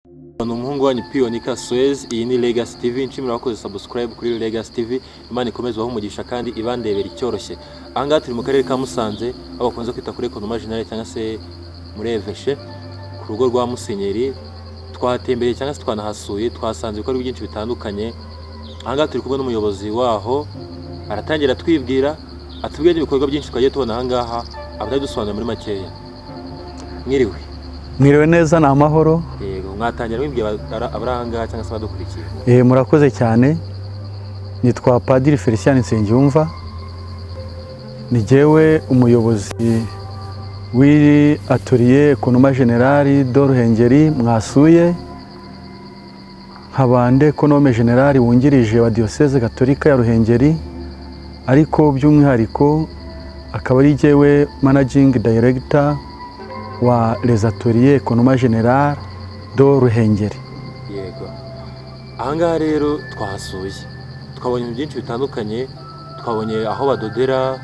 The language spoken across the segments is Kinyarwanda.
Ni umuhungu wanyu Piyonika Suez. Iyi ni Legacy TV. Nshimira abakoze subscribe kuri Legacy TV. Imana ikomeze baho umugisha kandi ibandebera icyoroshye. Ahangaha turi mu karere ka Musanze, aho bakunze kwita kuri Economie Generale cyangwa se muri Eveshe, ku rugo rwa Musenyeri. Twatembereye cyangwa se twanahasuye, twasanze ibikorwa byinshi bitandukanye. Ahangaha turi kumwe n'umuyobozi waho, aratangira twibwira, atubwira ibikorwa byinshi twagiye tubona ahangaha, abadadusobanurira muri makeya. Mwiriwe neza, ni amahoro. Yego, mwatangira mwibwira abarangaha cyangwa se abadukurikira. Murakoze cyane. Nitwa Padiri Felecien ni jewe umuyobozi w'iri atelier Economie Generale d'Uruhengeri mwasuye, nkabande Economie Generale wungirije wa Diocese Gatolika ya Ruhengeri, ariko by'umwihariko akaba ari jewe Managing Director wa les ateliers Economie Generale d'Uruhengeri. Yego. Ahangaha rero twahasuye, twabonye ibintu byinshi bitandukanye. Twabonye aho badodera,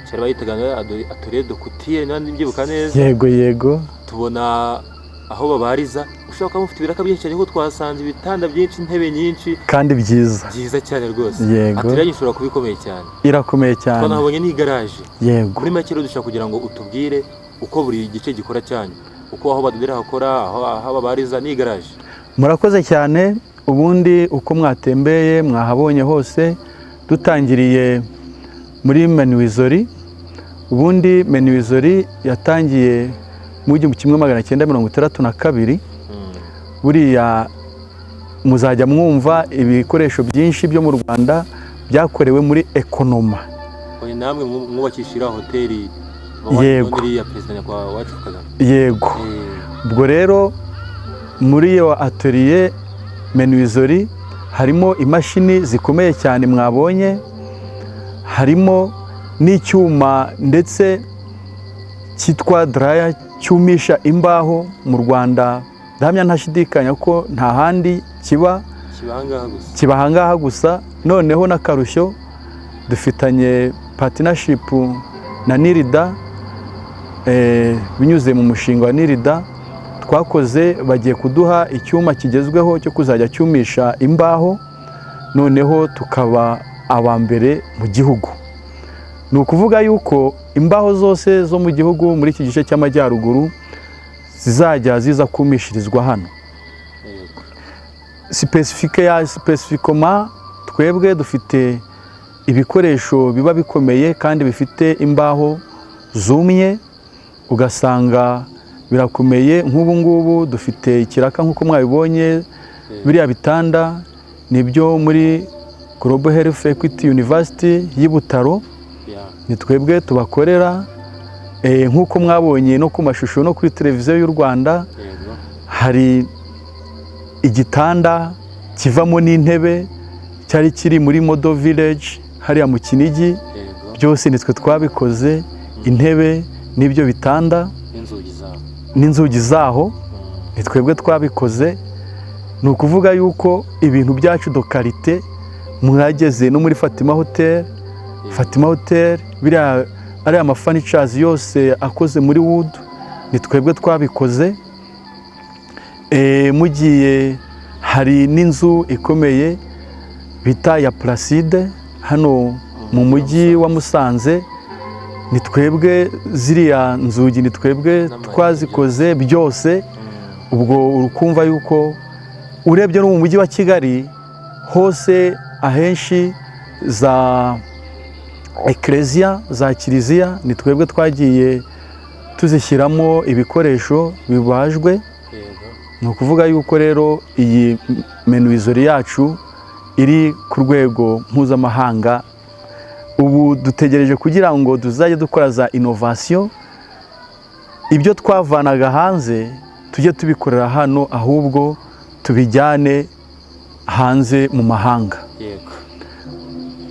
cyari bayitaganga atelier de couture n'andi mbyibuka neza. Yego. Tubona aho babariza, ushaka mufite ibiraka byinshi cyane, ko twasanze ibitanda byinshi, intebe nyinshi kandi byiza cyane rwose. Atelier ishobora kuba ikomeye cyane. Irakomeye cyane. Twanabonye ni garage. Yego. Muri make rero dushaka kugira ngo utubwire uko buri gice gikora cyane, uko aho badodera hakora, aho babariza ni garage. Murakoze cyane. Ubundi uko mwatembeye mwahabonye hose, dutangiriye muri menuiserie. Ubundi menuiserie yatangiye mu 1962. Buriya muzajya mwumva ibikoresho byinshi byo mu Rwanda byakorewe muri ekonoma. Oye, namwe mwubakishira hoteli. Yego. Ya President kwa wacu Kagame. Yego. Ubwo rero muri yo atelier menuiserie harimo imashini zikomeye cyane mwabonye, harimo n'icyuma ndetse cyitwa dryer cyumisha imbaho mu Rwanda. Ndahamya ntashidikanya ko nta handi kiba ahangaha gusa. Noneho n'akarushyo dufitanye partnership na Nirida, binyuze mu mushinga wa Nirida twakoze, bagiye kuduha icyuma kigezweho cyo kuzajya cyumisha imbaho, noneho tukaba abambere mu gihugu. Ni ukuvuga yuko imbaho zose zo mu gihugu muri iki gice cy'amajyaruguru zizajya ziza kumishirizwa hano. Specificoma twebwe dufite ibikoresho biba bikomeye kandi bifite imbaho zumye, ugasanga birakomeye. Nk'ubu ngubu dufite ikiraka nk'uko mwabibonye, biriya bitanda nibyo muri Global Health Equity University y'Ibutaro, ni twebwe tubakorera. Nk'uko mwabonye no ku mashusho no kuri televiziyo y'u Rwanda, hari igitanda kivamo n'intebe cyari kiri muri Model Village hariya mu Kinigi. Byose nitwe twabikoze, intebe n'ibyo bitanda n'inzugi zaho ni twebwe twabikoze. Ni ukuvuga yuko ibintu byacu do karite mwageze no muri Fatima Hotel, biriya ari amafurnitures yose akoze muri wood ni twebwe twabikoze. Mugiye hari n'inzu ikomeye bita ya Placide hano mu mujyi wa Musanze, ni twebwe ziriya nzugi ni twebwe twazikoze byose. Ubwo urukumva yuko urebye no mu mujyi wa Kigali hose ahenshi za Ecclesia, za Kiliziya, ni twebwe twagiye tuzishyiramo ibikoresho bibajwe. Ni ukuvuga yuko rero iyi menuiserie yacu iri ku rwego mpuzamahanga. Ubu dutegereje kugira ngo tuzajye dukora za innovation, ibyo twavanaga hanze tujye tubikorera hano, ahubwo tubijyane hanze mu mahanga.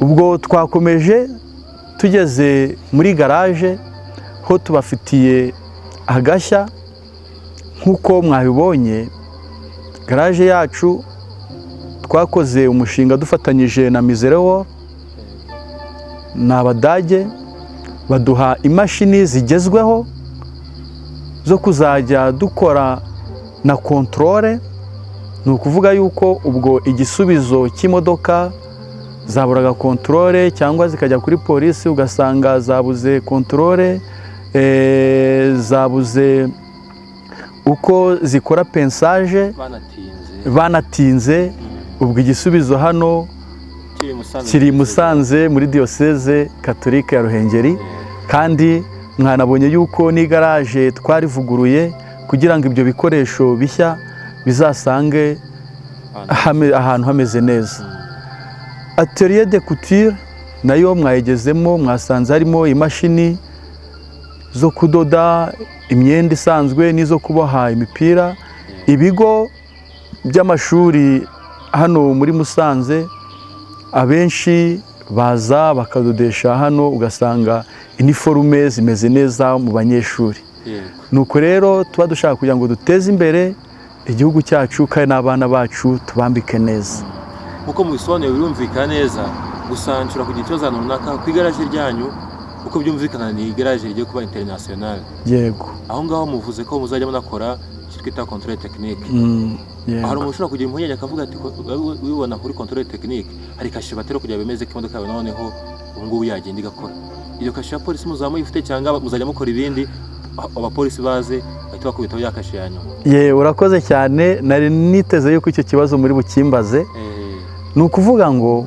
Ubwo twakomeje tugeze muri garage, ho tubafitiye agashya. Nk'uko mwabibonye, garage yacu twakoze umushinga dufatanyije na Mizerewo, ni Abadage, baduha imashini zigezweho zo kuzajya dukora na kontorore. Ni ukuvuga yuko ubwo igisubizo cy'imodoka zaburaga kontorore cyangwa zikajya kuri polisi ugasanga zabuze kontorore, zabuze uko zikora pensaje, banatinze. Ubwo igisubizo hano kiri i Musanze muri diyoseze katolika ya Ruhengeri, kandi mwanabonye yuko n'igaraje twarivuguruye kugira ngo ibyo bikoresho bishya bizasange ahantu hameze neza. Atelier de couture nayo mwayigezemo, mwasanze harimo imashini zo kudoda imyenda isanzwe n'izo kuboha imipira. Ibigo by'amashuri hano muri Musanze abenshi baza bakadodesha hano, ugasanga iniforume zimeze neza mu banyeshuri. Nuko rero tuba dushaka kugira ngo duteze imbere igihugu cyacu kandi n'abana bacu tubambike neza. Uko mubisobanuye birumvikana neza, gusa nshobora kugira ikibazo runaka ku igaraje ryanyu. Uko byumvikana ni igaraje rigiye kuba international. Yego. Aho ngaho muvuze ko muzajya munakora icyo twita controle technique. Aho umuntu ushobora kugira impungenge akavuga ati wibona kuri controle technique hari kashe batero kugira bemeze ko imodoka yawe noneho ubu ngubu yagenda igakora. Iyo kashe ya polisi muzamuye ifite cyangwa muzajya mukora ibindi abapolisi baze bahita bakubitaho ya kashe yanyu? Urakoze cyane, nari niteze yuko icyo kibazo muri bukimbaze. Ni ukuvuga ngo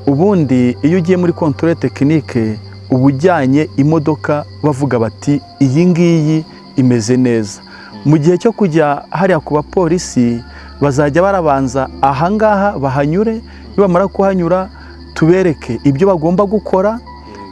ubundi iyo ugiye muri controle technique uba ujyanye imodoka bavuga bati iyi ngiyi imeze neza. Mu gihe cyo kujya hariya ku bapolisi bazajya barabanza ahangaha bahanyure, nibamara kuhanyura tubereke ibyo bagomba gukora.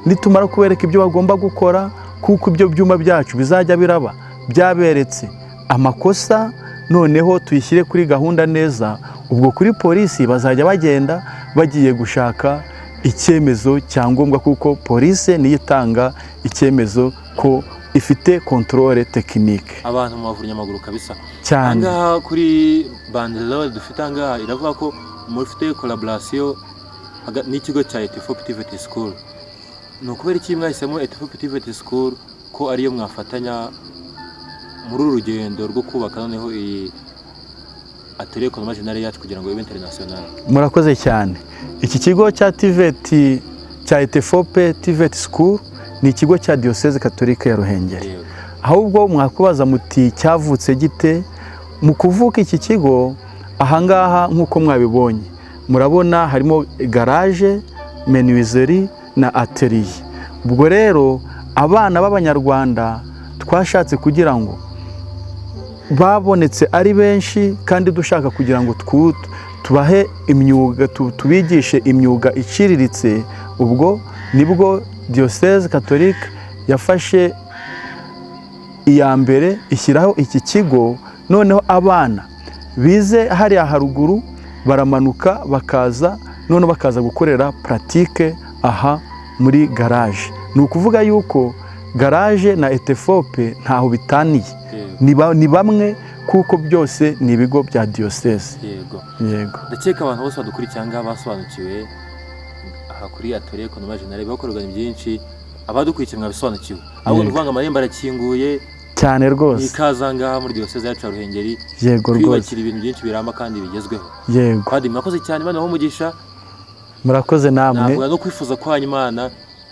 Nitumara kubereka ibyo bagomba gukora, kuko ibyo byuma byacu bizajya biraba byaberetse amakosa, noneho tuyishyire kuri gahunda neza. Ubwo kuri polisi bazajya bagenda bagiye gushaka icyemezo cyangombwa, kuko polisi niyo itanga icyemezo ko ifite controle technique. Abantu muvunye amaguru kabisa cyane. Angaha kuri banderole dufite angaha iravuga ko mufite collaboration n'ikigo cya Etifopitivity School. Ni ukubera iki mwahisemo Etifopitivity School ko ariyo mwafatanya muri uru rugendo rwo kubaka noneho iyi atelier économique yacu kugira ngo ibe international? Murakoze cyane. Iki kigo cya TVET cya Etifopitivity School ni ikigo cya diyoseze katolika ya Ruhengeri. Ahubwo mwakubaza muti cyavutse gite? Mu kuvuka iki kigo ahangaha nk'uko mwabibonye murabona harimo garage, menuiserie na atelier. Ubwo rero abana b'Abanyarwanda twashatse kugira ngo babonetse ari benshi, kandi dushaka kugira ngo tubahe imyuga, tubigishe imyuga iciriritse. Ubwo nibwo diyoseze katolika yafashe iya mbere ishyiraho iki kigo. Noneho abana bize hariya haruguru baramanuka bakaza, noneho bakaza gukorera pratique aha muri garage. Ni ukuvuga yuko garage na Etifope ntaho bitaniye, ni bamwe kuko byose ni ibigo bya diyoseze. Yego. Ndakeka abantu bose badukurikira ngaha basobanukiwe aha kuri atelier économique bakorwa byinshi. Abadukurikira mwabisobanukiwe, ahubwo nuvanga amarembo arakinguye cyane rwose. Ikaza ngaha muri diyoseze yacu ya Ruhengeri. Yego rwose. Twibakira ibintu byinshi biramba kandi bigezweho. Yego. Kandi mwakoze cyane, Imana umugisha. Murakoze namwe. Navuga no kwifuza kwa Imana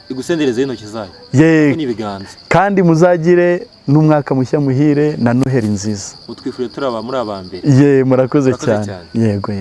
igusendereze intoki zayo. Yego. N'ibiganza. Kandi muzagire n'umwaka mushya muhire na Noheli nziza. Utwifurije turaba muri abambere. Murakoze cyane. Yego.